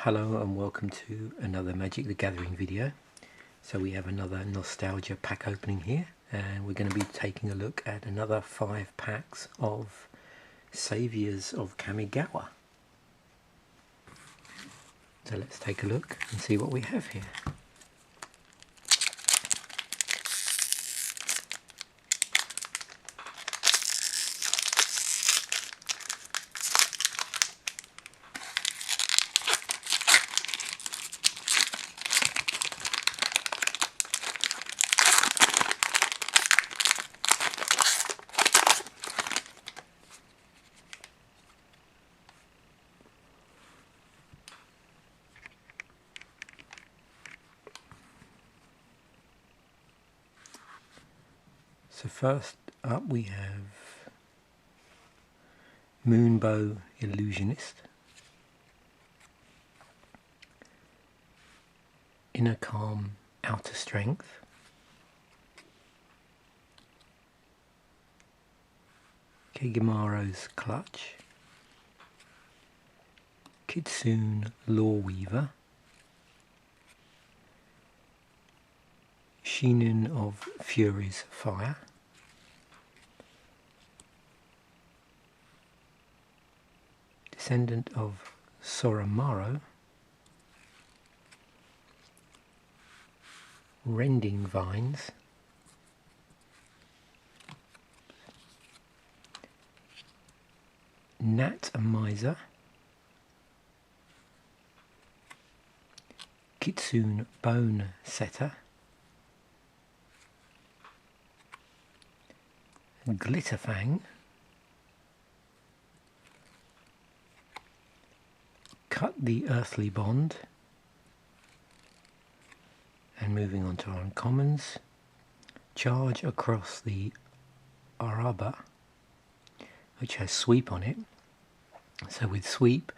Hello and welcome to another Magic the Gathering video. So we have another nostalgia pack opening here, and we're going to be taking a look at another 5 packs of Saviors of Kamigawa. So let's take a look and see what we have here. So first up we have Moonbow Illusionist, Inner Calm, Outer Strength, Kamigawa's Clutch, Kitsune Loreweaver, Sheenan of Fury's Fire, Descendant of Soramaru, Rending Vines, Nat Miser, Kitsune Bone Setter, Glitterfang, Cut the Earthly Bond, and moving on to our uncommons, Charge Across the Araba, which has Sweep on it. So with Sweep,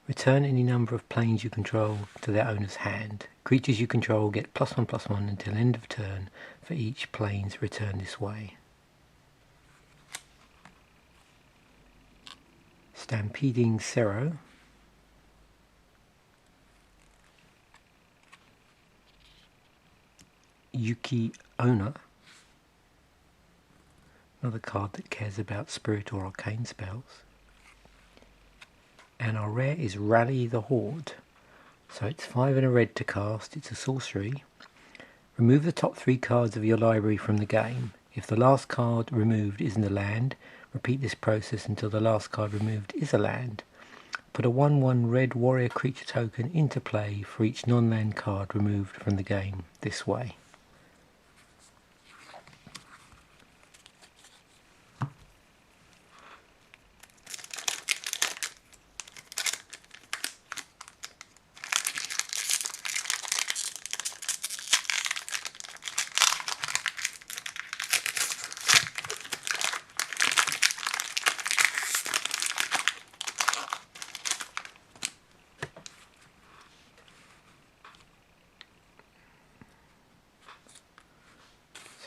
return any number of planes you control to their owner's hand. Creatures you control get +1/+1 until end of turn for each planes returned this way. Stampeding Zero, Yuki Owner, another card that cares about spirit or arcane spells. And our rare is Rally the Horde. So it's 5 and a red to cast, it's a sorcery. Remove the top 3 cards of your library from the game. If the last card removed isn't a land, repeat this process until the last card removed is a land. Put a 1/1 red warrior creature token into play for each non-land card removed from the game this way.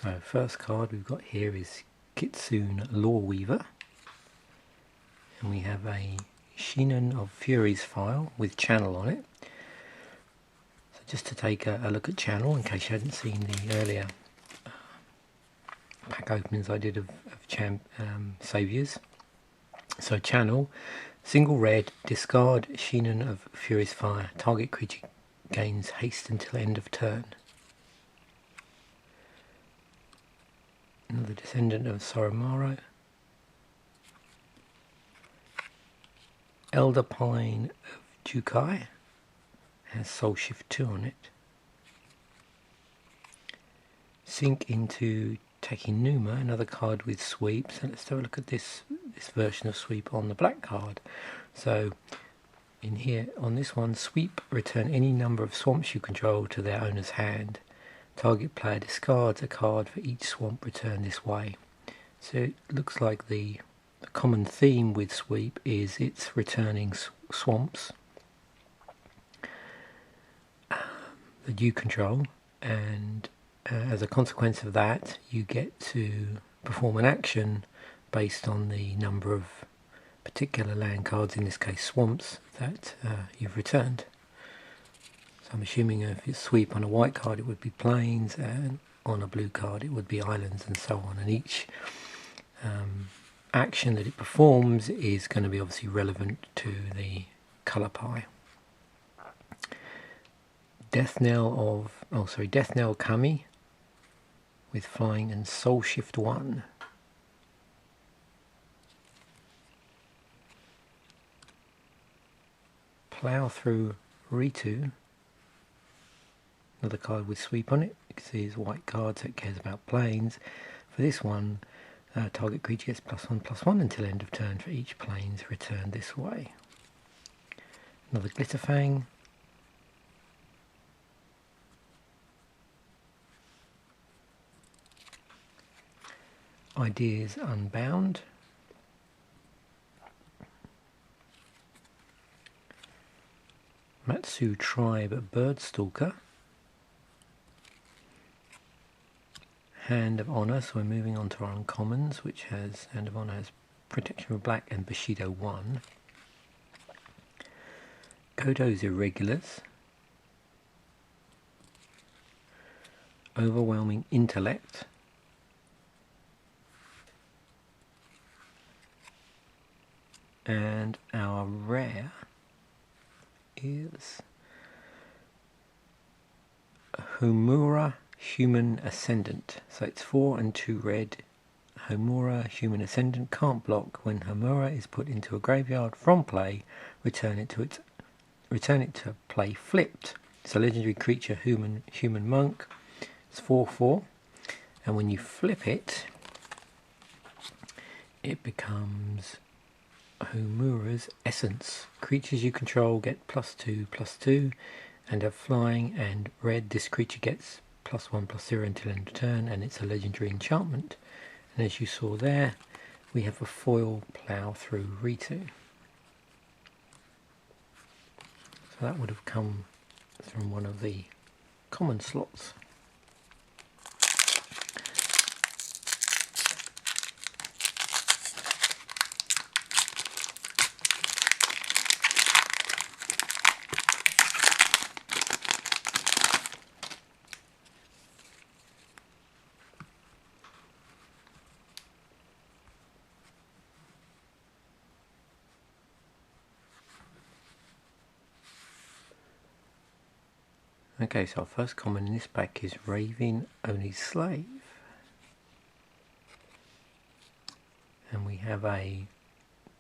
So first card we've got here is Kitsune Loreweaver, and we have a Sheenan of Fury's File with Channel on it. So just to take a look at Channel, in case you hadn't seen the earlier pack openings I did of Saviors. So Channel, single red, discard Sheenan of Fury's Fire, target creature gains haste until end of turn. Another Descendant of Soramaru, Elder Pine of Jukai, has Soul Shift 2 on it. Sink into Takinuma, another card with Sweep. So let's have a look at this version of Sweep on the black card. So in here, on this one, Sweep, return any number of swamps you control to their owner's hand. Target player discards a card for each swamp returned this way. So it looks like the common theme with Sweep is it's returning swamps that you control, and as a consequence of that you get to perform an action based on the number of particular land cards, in this case swamps, that you've returned. I'm assuming if it's sweep on a white card it would be plains, and on a blue card it would be islands, and so on, and each action that it performs is going to be obviously relevant to the colour pie. Death Knell Kami with flying and Soul Shift 1. Plough Through Ritu, another card with sweep on it. You can see it's white card, so it cares about planes. For this one, target creature gets +1/+1 until end of turn for each planes returned this way. Another Glitterfang. Ideas Unbound. Matsu Tribe Birdstalker. Hand of Honor, so we're moving on to our uncommons, which has Hand of Honor has Protection of Black and Bushido 1. Godo's Irregulars. Overwhelming Intellect. And our rare is Homura Human Ascendant. So it's 4 and 2 red. Homura Human Ascendant can't block. When Homura is put into a graveyard from play, return it to play flipped. It's a legendary creature, human monk. It's 4/4, and when you flip it, it becomes Homura's Essence. Creatures you control get +2/+2 and have flying and red. This creature gets +1/+0 until end of turn, and it's a legendary enchantment. And as you saw there, we have a foil Plough Through Ritu. So that would have come from one of the common slots. Okay, so our first common in this pack is Raving Oni's Slave. And we have a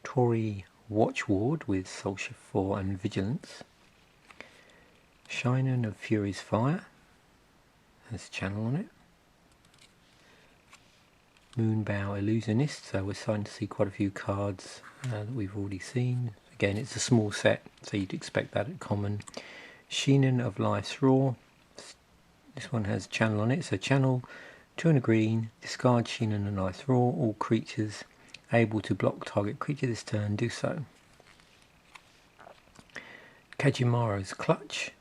Tory Watchward with Soul Shift 4 and Vigilance. Shinen of Fury's Fire has channel on it. Moonbow Illusionist, so we're starting to see quite a few cards that we've already seen. Again, it's a small set, so you'd expect that at common. Sheenan of Life's Roar. This one has channel on it, so channel 2 and a green, discard Sheenan of Life's Roar. All creatures able to block target creature this turn do so. Kajimaro's Clutch.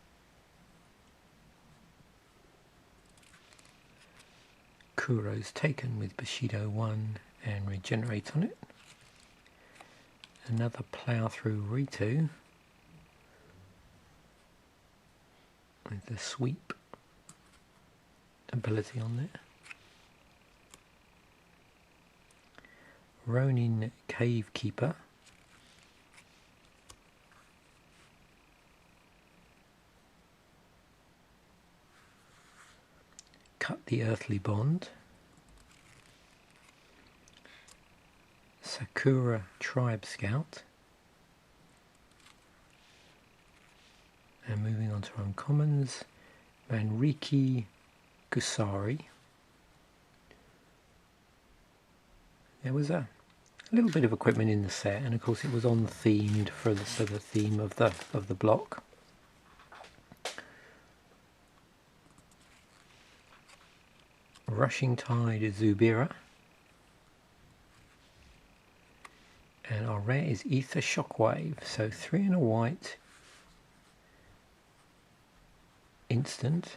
Kuro's Taken with Bushido 1 and Regenerate on it. Another Plough Through Ritu with the sweep ability on there. Ronin Cavekeeper. Cut the Earthly Bond. Sakura Tribe Scout. And moving on to uncommons, Manriki Gusari. There was a little bit of equipment in the set, and of course it was on themed for the theme of the block. Rushing Tide Zubira. And our rare is Ether Shockwave, so 3 and a white. Instant.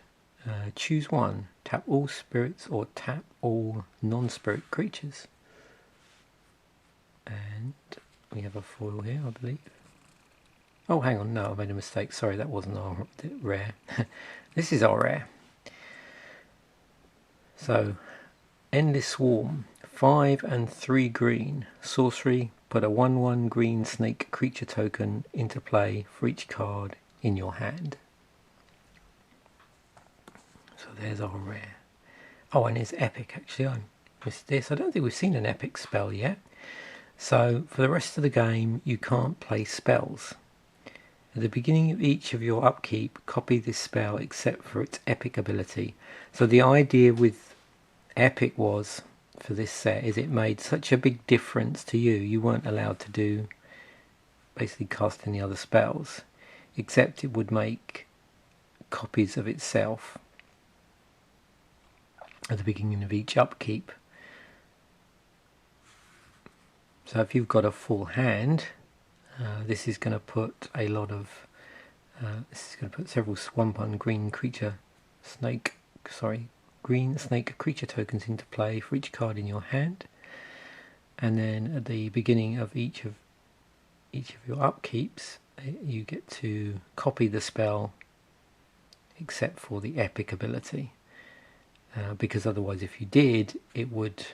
Choose one. Tap all spirits or tap all non-spirit creatures. And we have a foil here, I believe. Oh, hang on, no, I made a mistake. Sorry, that wasn't our rare. This is our rare. So, Endless Swarm, 5 and 3 green. Sorcery, put a 1/1 green snake creature token into play for each card in your hand. So there's our rare. Oh, and it's epic actually. I missed this. I don't think we've seen an epic spell yet. So for the rest of the game, you can't play spells. At the beginning of each of your upkeep, copy this spell except for its epic ability. So the idea with epic was, for this set, is it made such a big difference to you, you weren't allowed to do, basically cast any other spells, except it would make copies of itself at the beginning of each upkeep. So if you've got a full hand, this is going to put a lot of this is going to put several one green green snake creature tokens into play for each card in your hand, and then at the beginning of each of your upkeeps, you get to copy the spell except for the epic ability, because otherwise, if you did, it would.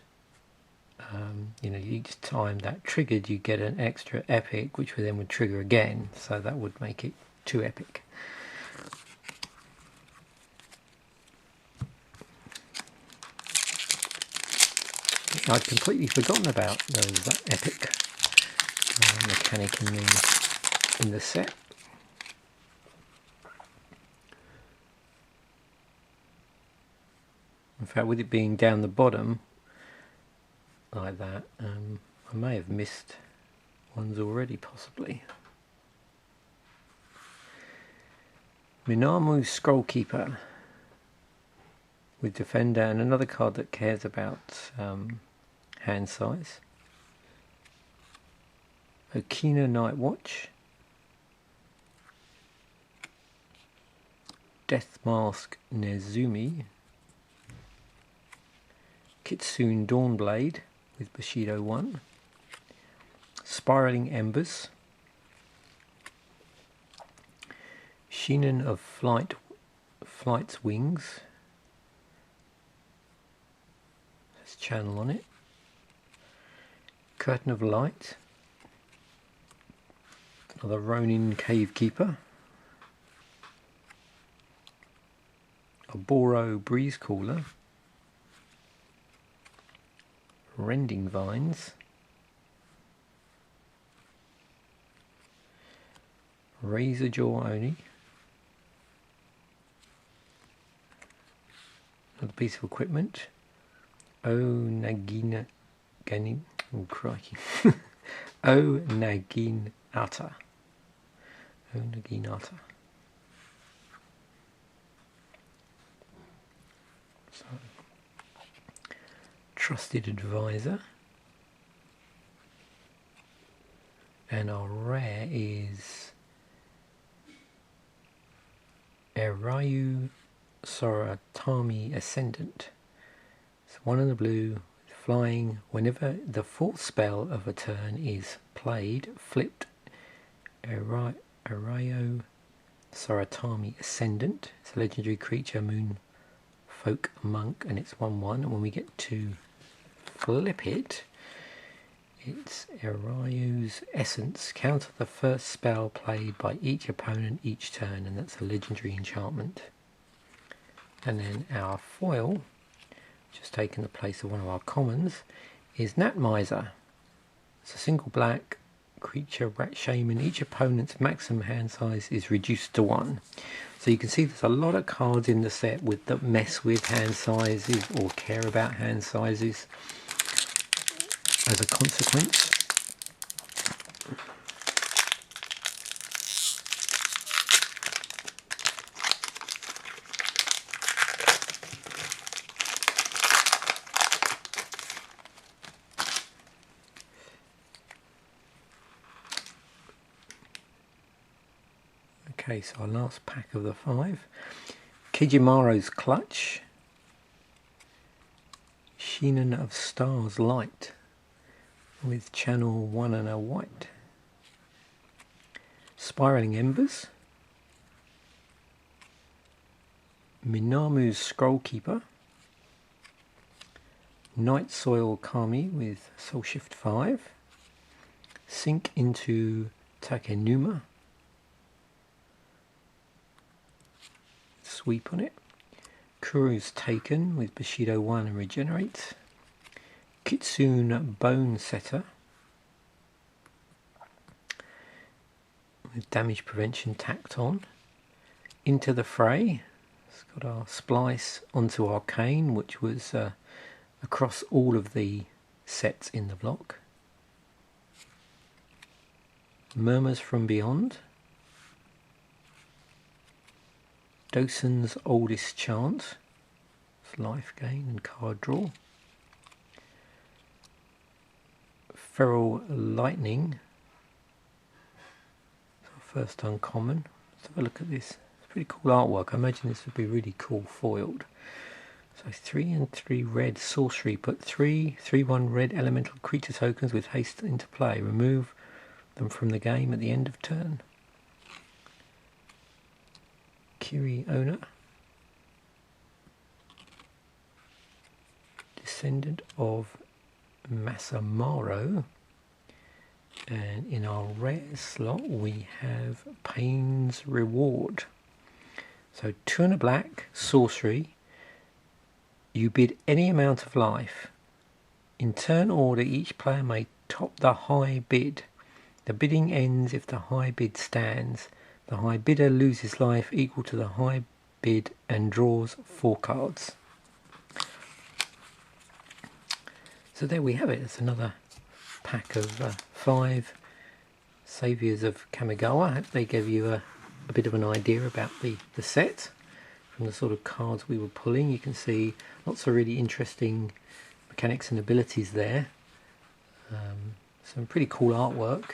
Each time that triggered, you get an extra epic, which then would trigger again, so that would make it too epic. I'd completely forgotten about that epic mechanic in the set. In fact, with it being down the bottom like that, I may have missed ones already, possibly. Minamu Scrollkeeper with Defender, and another card that cares about hand size. Okina Night Watch, Death Mask Nezumi, Kitsune Dawnblade with Bushido 1, Spiraling Embers, Sheenan of Flight's Wings, there's channel on it, Curtain of Light, another Ronin Cavekeeper, a Boro Breeze Cooler, Rending Vines, Razorjaw Oni, another piece of equipment, Onagina Ganin, oh crikey, Onaginata, Onaginata. So, Trusted Advisor, and our rare is Erayu Soratami Ascendant. It's 1 in the blue, flying. Whenever the 4th spell of a turn is played, flipped Erayu Soratami Ascendant. It's a legendary creature, moon folk monk, and it's 1/1, and when we get to flip it, it's Erayu's Essence. Counter the first spell played by each opponent each turn, and that's a legendary enchantment. And then our foil, which has taken the place of one of our commons, is Gnat Miser. It's a single black creature, rat shaman. Each opponent's maximum hand size is reduced to 1. So you can see there's a lot of cards in the set that mess with hand sizes or care about hand sizes as a consequence. Okay, so our last pack of the 5. Kijimaro's Clutch, Sheenan of Stars Light with channel 1 and a white, Spiraling Embers, Minamu's Scroll Keeper, Night Soil Kami with Soul Shift 5, Sink into Takenuma, sweep on it, Kuru's Taken with Bushido 1 and Regenerate, Kitsune Bone Setter with damage prevention tacked on, Into the Fray, it's got our Splice onto Arcane, which was across all of the sets in the block, Murmurs from Beyond, Dosen's Oldest Chant, it's life gain and card draw, Feral Lightning, first uncommon. Let's have a look at this. It's pretty cool artwork. I imagine this would be really cool foiled. So 3 and 3 red sorcery. Put 3/3/1 red elemental creature tokens with haste into play. Remove them from the game at the end of turn. Kiri Owner, Descendant of Masamaro. And in our rare slot we have Pain's Reward. So 2 and a black, sorcery. You bid any amount of life. In turn order, each player may top the high bid. The bidding ends if the high bid stands. The high bidder loses life equal to the high bid and draws 4 cards. So there we have it. It's another pack of 5 Saviours of Kamigawa. I hope they gave you a bit of an idea about the set from the sort of cards we were pulling. You can see lots of really interesting mechanics and abilities there. Some pretty cool artwork,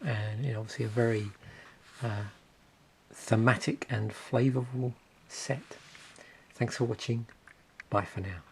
and obviously a very thematic and flavourful set. Thanks for watching. Bye for now.